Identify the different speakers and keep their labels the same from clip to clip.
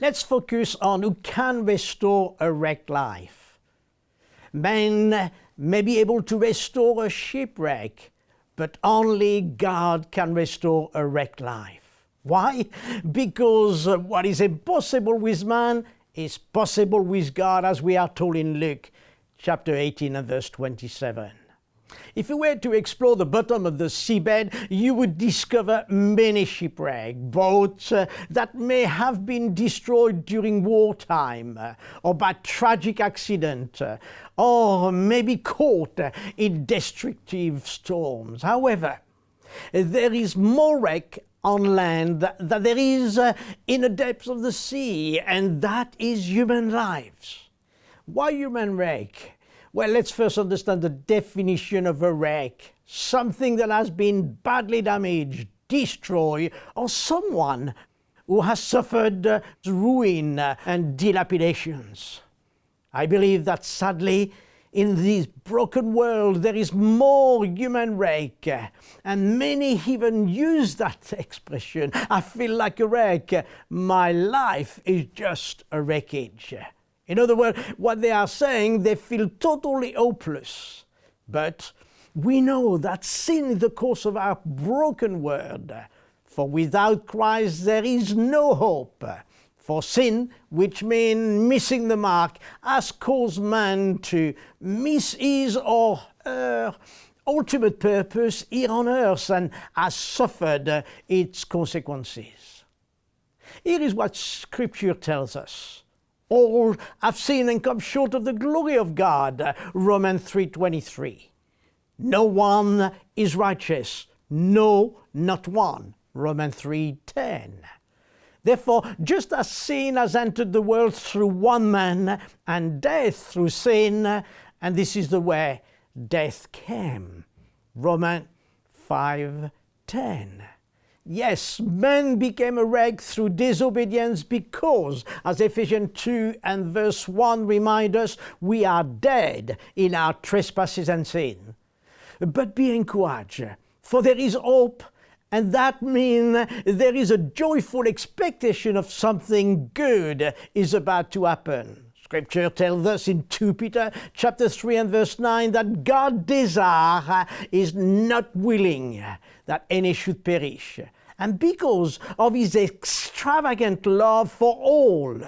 Speaker 1: Let's focus on who can restore a wrecked life. Man may be able to restore a shipwreck, but only God can restore a wrecked life. Why? Because what is impossible with man is possible with God, as we are told in Luke chapter 18 and verse 27. If you were to explore the bottom of the seabed, you would discover many shipwrecks, boats that may have been destroyed during wartime or by tragic accident, or maybe caught in destructive storms. However, there is more wreck on land than there is in the depths of the sea, and that is human lives. Why human wreck? Well, let's first understand the definition of a wreck. Something that has been badly damaged, destroyed, or someone who has suffered ruin and dilapidations. I believe that sadly, in this broken world, there is more human wreck, and many even use that expression. I feel like a wreck. My life is just a wreckage. In other words, what they are saying, they feel totally hopeless. But we know that sin is the cause of our broken world. For without Christ there is no hope. For sin, which means missing the mark, has caused man to miss his or her ultimate purpose here on earth and has suffered its consequences. Here is what Scripture tells us. All have sinned and come short of the glory of God, Romans 3:23. No one is righteous, no, not one, Romans 3:10. Therefore, just as sin has entered the world through one man, and death through sin, and this is the way death came, Romans 5:10. Yes, man became a wreck through disobedience because, as Ephesians 2 and verse 1 remind us, we are dead in our trespasses and sin. But be encouraged, for there is hope, and that means there is a joyful expectation of something good is about to happen. Scripture tells us in 2 Peter chapter 3 and verse 9 that God's desire is not willing that any should perish. And because of his extravagant love for all,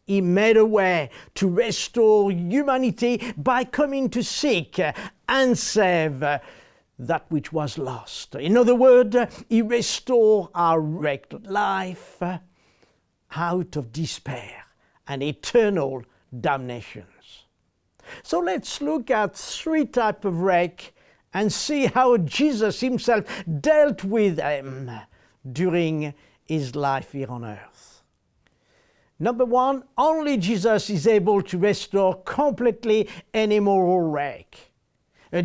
Speaker 1: he made a way to restore humanity by coming to seek and save that which was lost. In other words, he restored our wrecked life out of despair and eternal damnations. So let's look at three types of wreck and see how Jesus himself dealt with them during his life here on earth. Number one, only Jesus is able to restore completely any moral wreck.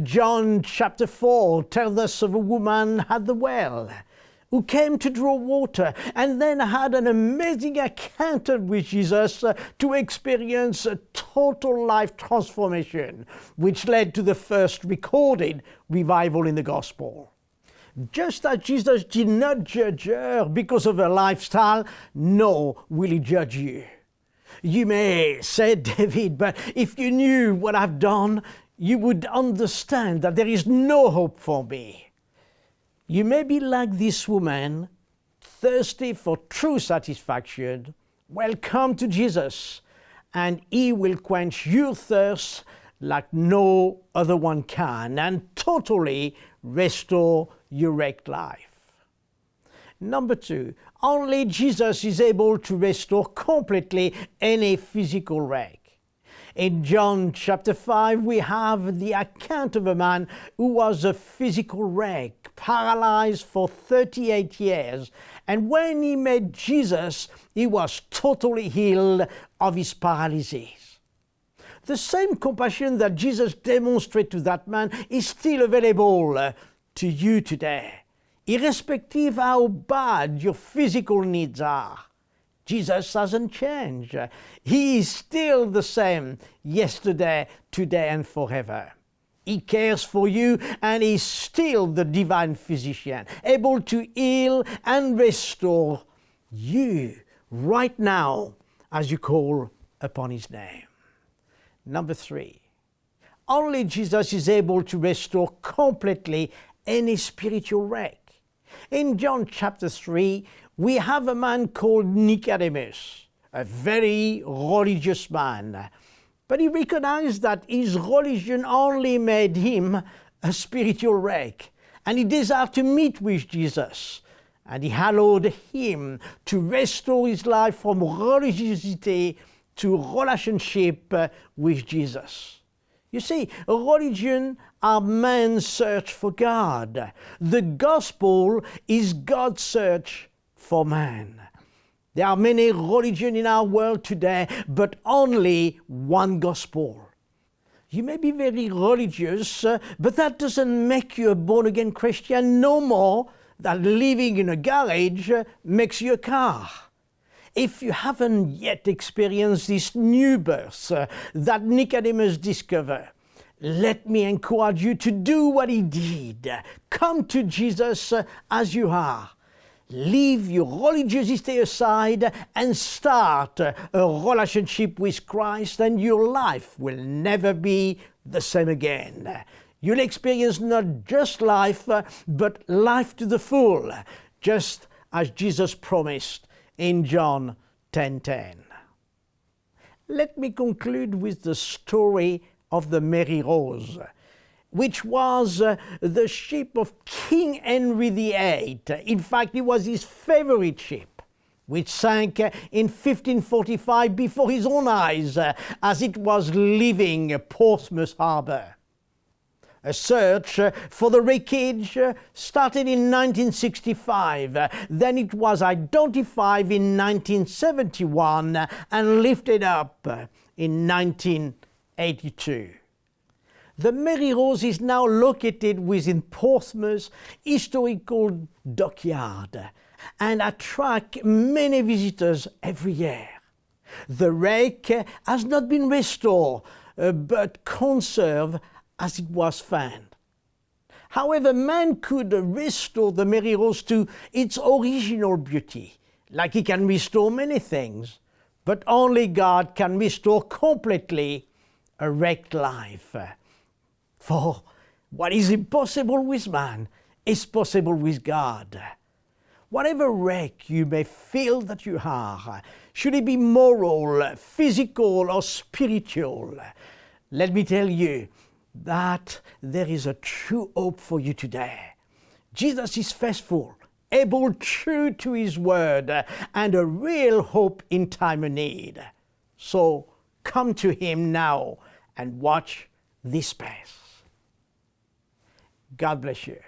Speaker 1: John chapter 4 tells us of a woman at the well who came to draw water and then had an amazing encounter with Jesus to experience a total life transformation, which led to the first recorded revival in the gospel. Just as Jesus did not judge her because of her lifestyle, nor will he judge you. You may say, David, but if you knew what I've done, you would understand that there is no hope for me. You may be like this woman, thirsty for true satisfaction. Well, come to Jesus, and he will quench your thirst like no other one can, and totally restore your wrecked life. Number two, only Jesus is able to restore completely any physical wreck. In John chapter 5, we have the account of a man who was a physical wreck, paralyzed for 38 years. And when he met Jesus, he was totally healed of his paralysis. The same compassion that Jesus demonstrated to that man is still available to you today, irrespective of how bad your physical needs are. Jesus hasn't changed. He is still the same yesterday, today, and forever. He cares for you, and He's still the divine physician, able to heal and restore you right now as you call upon his name. Number 3, only Jesus is able to restore completely any spiritual wreck. In John chapter 3, we have a man called Nicodemus, a very religious man. But he recognized that his religion only made him a spiritual wreck, and he desired to meet with Jesus. And he allowed him to restore his life from religiosity to relationship with Jesus. You see, religion are man's search for God. The gospel is God's search for man. There are many religions in our world today, but only one gospel. You may be very religious, but that doesn't make you a born-again Christian no more than living in a garage makes you a car. If you haven't yet experienced this new birth that Nicodemus discovered, let me encourage you to do what he did. Come to Jesus as you are. Leave your religiosity aside and start a relationship with Christ, and your life will never be the same again. You'll experience not just life, but life to the full, just as Jesus promised in John 10:10. Let me conclude with the story of the Mary Rose, which was the ship of King Henry VIII. In fact, it was his favorite ship, which sank in 1545 before his own eyes as it was leaving Portsmouth Harbour. A search for the wreckage started in 1965. Then it was identified in 1971 and lifted up in 1982. The Mary Rose is now located within Portsmouth's historical dockyard and attracts many visitors every year. The wreck has not been restored, but conserved as it was found. However, man could restore the Mary Rose to its original beauty, like he can restore many things, but only God can restore completely a wrecked life. For what is impossible with man is possible with God. Whatever wreck you may feel that you are, should it be moral, physical, or spiritual, let me tell you that there is a true hope for you today. Jesus is faithful, able, true to his word, and a real hope in time of need. So come to him now and watch this space. God bless you.